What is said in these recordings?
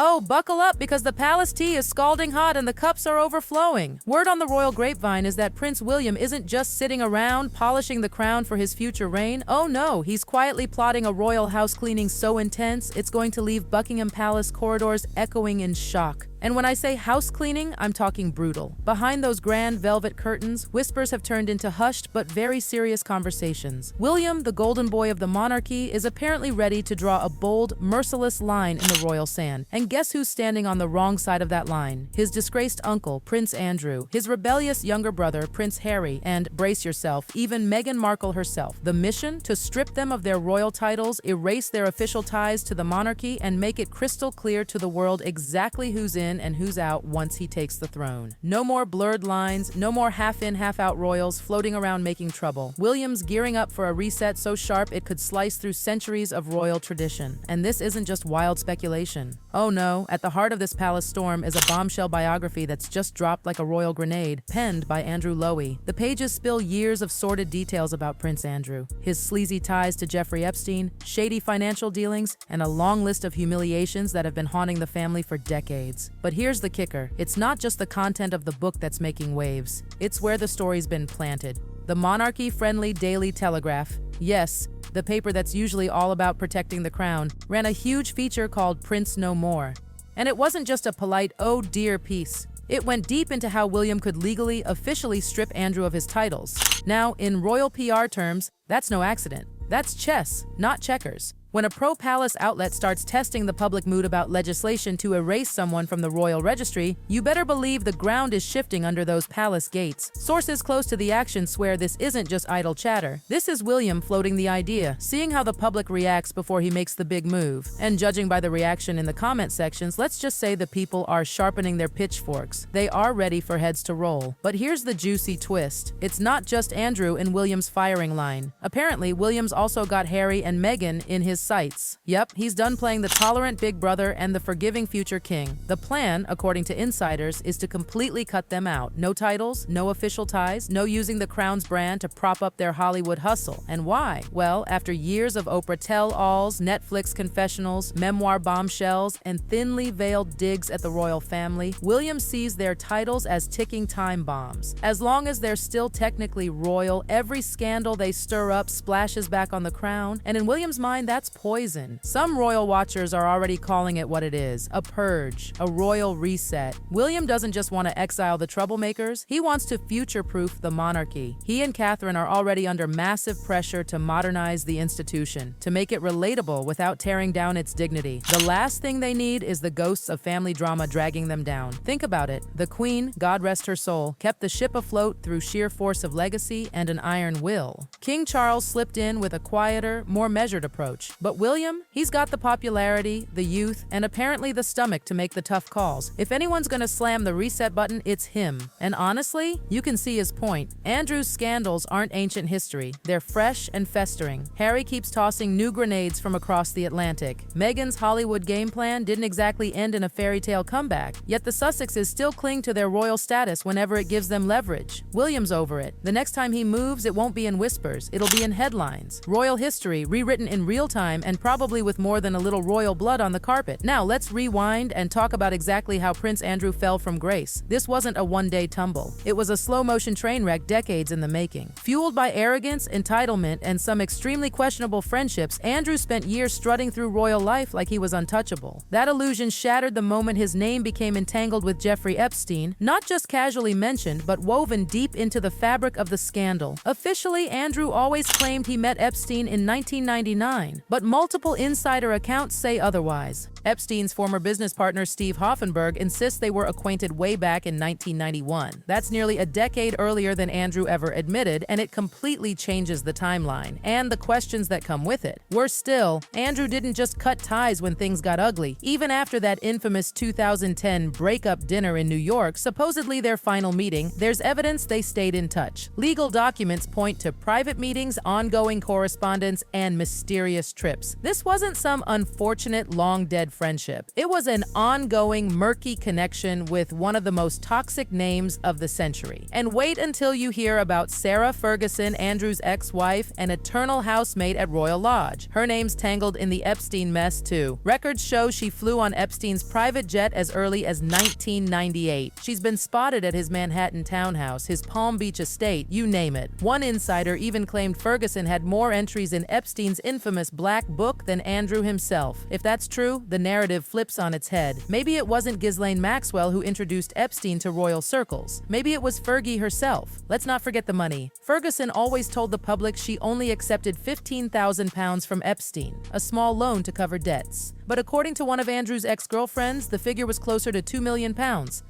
Oh, buckle up because the palace tea is scalding hot and the cups are overflowing. Word on the royal grapevine is that Prince William isn't just sitting around polishing the crown for his future reign. Oh no, he's quietly plotting a royal house cleaning so intense it's going to leave Buckingham Palace corridors echoing in shock. And when I say house cleaning, I'm talking brutal. Behind those grand velvet curtains, whispers have turned into hushed but very serious conversations. William, the golden boy of the monarchy, is apparently ready to draw a bold, merciless line in the royal sand. And guess who's standing on the wrong side of that line? His disgraced uncle, Prince Andrew, his rebellious younger brother, Prince Harry, and, brace yourself, even Meghan Markle herself. The mission? To strip them of their royal titles, erase their official ties to the monarchy, and make it crystal clear to the world exactly who's in and who's out once he takes the throne. No more blurred lines, no more half-in, half-out royals floating around making trouble. William's gearing up for a reset so sharp it could slice through centuries of royal tradition. And this isn't just wild speculation. Oh no, at the heart of this palace storm is a bombshell biography that's just dropped like a royal grenade, penned by Andrew Lowy. The pages spill years of sordid details about Prince Andrew, his sleazy ties to Jeffrey Epstein, shady financial dealings, and a long list of humiliations that have been haunting the family for decades. But here's the kicker. It's not just the content of the book that's making waves. It's where the story's been planted. The monarchy-friendly Daily Telegraph, yes, the paper that's usually all about protecting the crown, ran a huge feature called Prince No More. And it wasn't just a polite, oh dear piece. It went deep into how William could legally, officially strip Andrew of his titles. Now, in royal PR terms, that's no accident. That's chess, not checkers. When a pro-palace outlet starts testing the public mood about legislation to erase someone from the royal registry, you better believe the ground is shifting under those palace gates. Sources close to the action swear this isn't just idle chatter. This is William floating the idea, seeing how the public reacts before he makes the big move. And judging by the reaction in the comment sections, let's just say the people are sharpening their pitchforks. They are ready for heads to roll. But here's the juicy twist. It's not just Andrew in William's firing line. Apparently, William's also got Harry and Meghan in his sights. Yep, he's done playing the tolerant big brother and the forgiving future king. The plan, according to insiders, is to completely cut them out. No titles, no official ties, no using the crown's brand to prop up their Hollywood hustle. And why? Well, after years of Oprah tell-alls, Netflix confessionals, memoir bombshells, and thinly veiled digs at the royal family, William sees their titles as ticking time bombs. As long as they're still technically royal, every scandal they stir up splashes back on the crown, and in William's mind, that's poison. Some royal watchers are already calling it what it is, a purge, a royal reset. William doesn't just want to exile the troublemakers, he wants to future-proof the monarchy. He and Catherine are already under massive pressure to modernize the institution, to make it relatable without tearing down its dignity. The last thing they need is the ghosts of family drama dragging them down. Think about it. The Queen, God rest her soul, kept the ship afloat through sheer force of legacy and an iron will. King Charles slipped in with a quieter, more measured approach. But William, he's got the popularity, the youth, and apparently the stomach to make the tough calls. If anyone's gonna slam the reset button, it's him. And honestly, you can see his point. Andrew's scandals aren't ancient history. They're fresh and festering. Harry keeps tossing new grenades from across the Atlantic. Meghan's Hollywood game plan didn't exactly end in a fairy tale comeback, yet the Sussexes still cling to their royal status whenever it gives them leverage. William's over it. The next time he moves, it won't be in whispers. It'll be in headlines. Royal history, rewritten in real time and probably with more than a little royal blood on the carpet. Now let's rewind and talk about exactly how Prince Andrew fell from grace. This wasn't a one-day tumble. It was a slow-motion train wreck decades in the making. Fueled by arrogance, entitlement, and some extremely questionable friendships, Andrew spent years strutting through royal life like he was untouchable. That illusion shattered the moment his name became entangled with Jeffrey Epstein, not just casually mentioned, but woven deep into the fabric of the scandal. Officially, Andrew always claimed he met Epstein in 1999, but multiple insider accounts say otherwise. Epstein's former business partner Steve Hoffenberg insists they were acquainted way back in 1991. That's nearly a decade earlier than Andrew ever admitted, and it completely changes the timeline and the questions that come with it. Worse still, Andrew didn't just cut ties when things got ugly. Even after that infamous 2010 breakup dinner in New York, supposedly their final meeting, there's evidence they stayed in touch. Legal documents point to private meetings, ongoing correspondence, and mysterious trips. trips. This wasn't some unfortunate, long-dead friendship. It was an ongoing, murky connection with one of the most toxic names of the century. And wait until you hear about Sarah Ferguson, Andrew's ex-wife, and eternal housemate at Royal Lodge. Her name's tangled in the Epstein mess, too. Records show she flew on Epstein's private jet as early as 1998. She's been spotted at his Manhattan townhouse, his Palm Beach estate, you name it. One insider even claimed Ferguson had more entries in Epstein's infamous Black Book than Andrew himself. If that's true, the narrative flips on its head. Maybe it wasn't Ghislaine Maxwell who introduced Epstein to royal circles. Maybe it was Fergie herself. Let's not forget the money. Ferguson always told the public she only accepted £15,000 from Epstein, a small loan to cover debts. But according to one of Andrew's ex-girlfriends, the figure was closer to £2 million.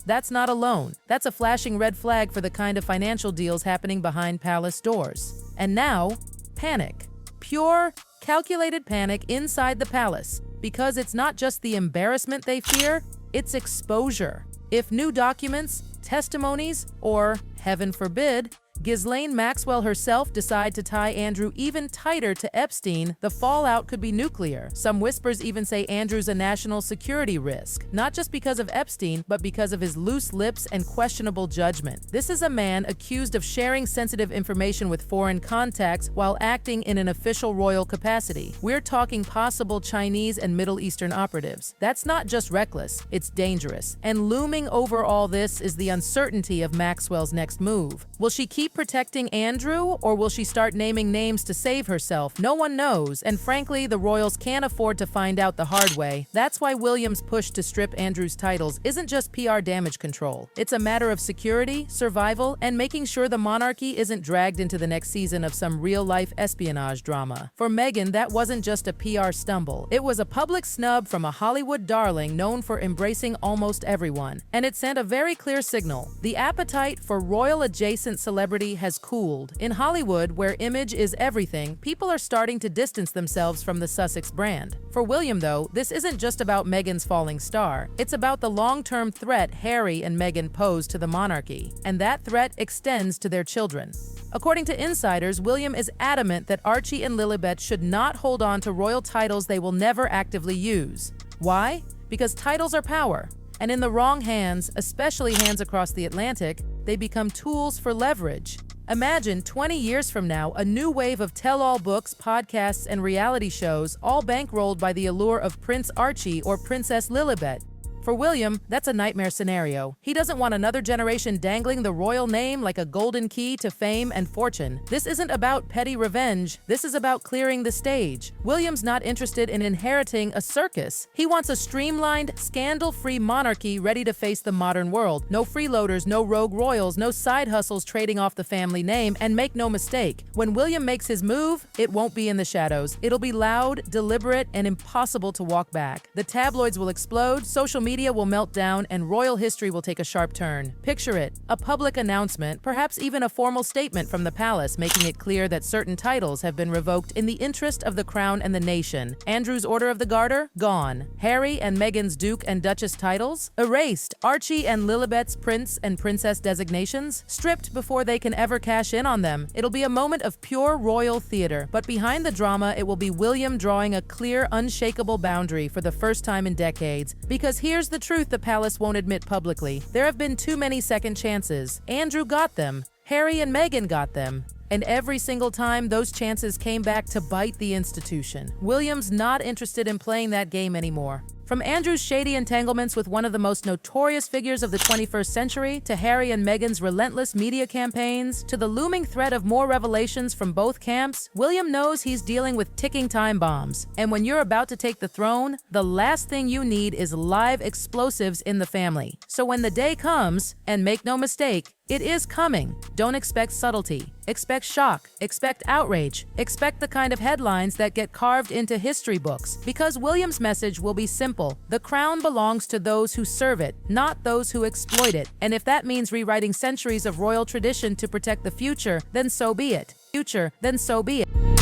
That's not a loan. That's a flashing red flag for the kind of financial deals happening behind palace doors. And now, panic. Pure, calculated panic inside the palace. Because it's not just the embarrassment they fear, it's exposure. If new documents, testimonies, or, heaven forbid, Ghislaine Maxwell herself decide to tie Andrew even tighter to Epstein, the fallout could be nuclear. Some whispers even say Andrew's a national security risk, not just because of Epstein, but because of his loose lips and questionable judgment. This is a man accused of sharing sensitive information with foreign contacts while acting in an official royal capacity. We're talking possible Chinese and Middle Eastern operatives. That's not just reckless, it's dangerous. And looming over all this is the uncertainty of Maxwell's next move. Will she keep protecting Andrew, or will she start naming names to save herself? No one knows, and frankly, the royals can't afford to find out the hard way. That's why William's push to strip Andrew's titles isn't just PR damage control. It's a matter of security, survival, and making sure the monarchy isn't dragged into the next season of some real-life espionage drama. For Meghan, that wasn't just a PR stumble. It was a public snub from a Hollywood darling known for embracing almost everyone. And it sent a very clear signal. The appetite for royal-adjacent celebrity has cooled. In Hollywood, where image is everything, people are starting to distance themselves from the Sussex brand. For William, though, this isn't just about Meghan's falling star. It's about the long-term threat Harry and Meghan pose to the monarchy, and that threat extends to their children. According to insiders, William is adamant that Archie and Lilibet should not hold on to royal titles they will never actively use. Why? Because titles are power, and in the wrong hands, especially hands across the Atlantic, they become tools for leverage. Imagine 20 years from now, a new wave of tell-all books, podcasts, and reality shows, all bankrolled by the allure of Prince Archie or Princess Lilibet. For William, that's a nightmare scenario. He doesn't want another generation dangling the royal name like a golden key to fame and fortune. This isn't about petty revenge. This is about clearing the stage. William's not interested in inheriting a circus. He wants a streamlined, scandal-free monarchy ready to face the modern world. No freeloaders, no rogue royals, no side hustles trading off the family name, and make no mistake, when William makes his move, it won't be in the shadows. It'll be loud, deliberate, and impossible to walk back. The tabloids will explode, social media will melt down, and royal history will take a sharp turn. Picture it, a public announcement, perhaps even a formal statement from the palace making it clear that certain titles have been revoked in the interest of the crown and the nation. Andrew's Order of the Garter? Gone. Harry and Meghan's Duke and Duchess titles? Erased. Archie and Lilibet's Prince and Princess designations? Stripped before they can ever cash in on them. It'll be a moment of pure royal theater, but behind the drama, it will be William drawing a clear, unshakable boundary for the first time in decades. Because here's the truth the palace won't admit publicly. There have been too many second chances. Andrew got them. Harry and Meghan got them. And every single time, those chances came back to bite the institution. William's not interested in playing that game anymore. From Andrew's shady entanglements with one of the most notorious figures of the 21st century, to Harry and Meghan's relentless media campaigns, to the looming threat of more revelations from both camps, William knows he's dealing with ticking time bombs. And when you're about to take the throne, the last thing you need is live explosives in the family. So when the day comes, and make no mistake, it is coming. Don't expect subtlety. Expect shock. Expect outrage. Expect the kind of headlines that get carved into history books. Because William's message will be simple. The crown belongs to those who serve it, not those who exploit it. And if that means rewriting centuries of royal tradition to protect the future, then so be it. Then so be it.